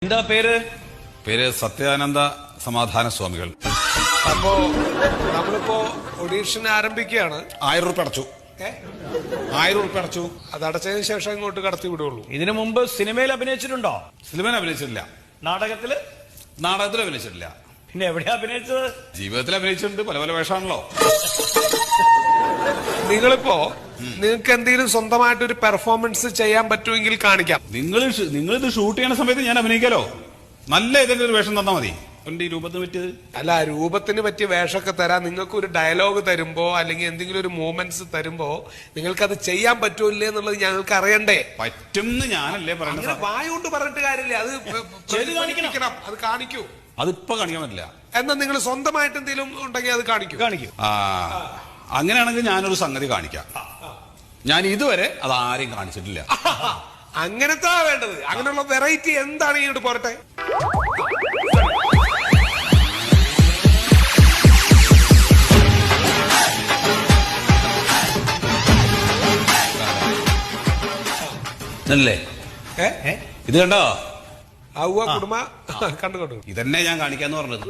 എന്താ പേര്? പേര് സത്യാനന്ദ സമാധാന സ്വാമികൾ. അപ്പോ നമ്മളിപ്പോ ഓഡീഷൻ ആരംഭിക്കുകയാണ്. 1000 രൂപ അടച്ചു. 1000 രൂപ അടച്ചു. അത് അടച്ചതിന് ശേഷം ഇങ്ങോട്ട് കടത്തി വിടുള്ളൂ. ഇതിനു മുമ്പ് സിനിമയിൽ അഭിനയിച്ചിട്ടുണ്ടോ? സിനിമയിൽ അഭിനയിച്ചിട്ടില്ല. നാടകത്തില്? നാടകത്തിൽ അഭിനയിച്ചിട്ടില്ല. പിന്നെ എവിടെയാ അഭിനയിച്ചത്? ജീവിതത്തിൽ അഭിനയിച്ചിട്ടുണ്ട്. പല പല വേഷമാണല്ലോ. നിങ്ങൾക്ക് എന്തെങ്കിലും സ്വന്തമായിട്ടൊരു പെർഫോമൻസ് ചെയ്യാൻ പറ്റുമെങ്കിൽ കാണിക്കാം. നിങ്ങൾ ഇത് ഷൂട്ട് ചെയ്യുന്ന സമയത്ത് ഞാൻ അഭിനയിക്കാലോ. നല്ല ഏതെങ്കിലും ഒരു വേഷം തന്നാ മതി. എന്റെ ഈ രൂപത്തിന് പറ്റിയത് അല്ല, രൂപത്തിന് പറ്റിയ വേഷമൊക്കെ തരാം. നിങ്ങൾക്ക് ഒരു ഡയലോഗ് തരുമ്പോ അല്ലെങ്കിൽ എന്തെങ്കിലും ഒരു മൂവ്മെന്റ്സ് തരുമ്പോ നിങ്ങൾക്ക് അത് ചെയ്യാൻ പറ്റൂല്ലേ എന്നുള്ളത് ഞങ്ങൾക്ക് അറിയണ്ടേ? പറ്റും ഞാനല്ലേ പറയുന്നത്. വായുകൊണ്ട് പറഞ്ഞിട്ട് കാര്യമില്ല. അത് കാണിക്കണം. അത് കാണിക്കൂ. അതിപ്പോ കാണിക്കാൻ പറ്റില്ല. എന്നാ നിങ്ങൾ സ്വന്തമായിട്ട് എന്തെങ്കിലും ഉണ്ടെങ്കിൽ അത് കാണിക്കൂ. അങ്ങനെയാണെങ്കിൽ ഞാനൊരു സംഗതി കാണിക്കാം. ഞാൻ ഇതുവരെ അത് ആരെയും കാണിച്ചിട്ടില്ല. അങ്ങനത്തെ വേണ്ടത്. അങ്ങനെയുള്ള വെറൈറ്റി എന്താണ് ഇങ്ങോട്ട് പോരട്ടെ. അല്ലേ ഇത് കണ്ടോ? കുടുംബ കണ്ടു ഇതന്നെ ഞാൻ കാണിക്കാന്ന് പറഞ്ഞത്.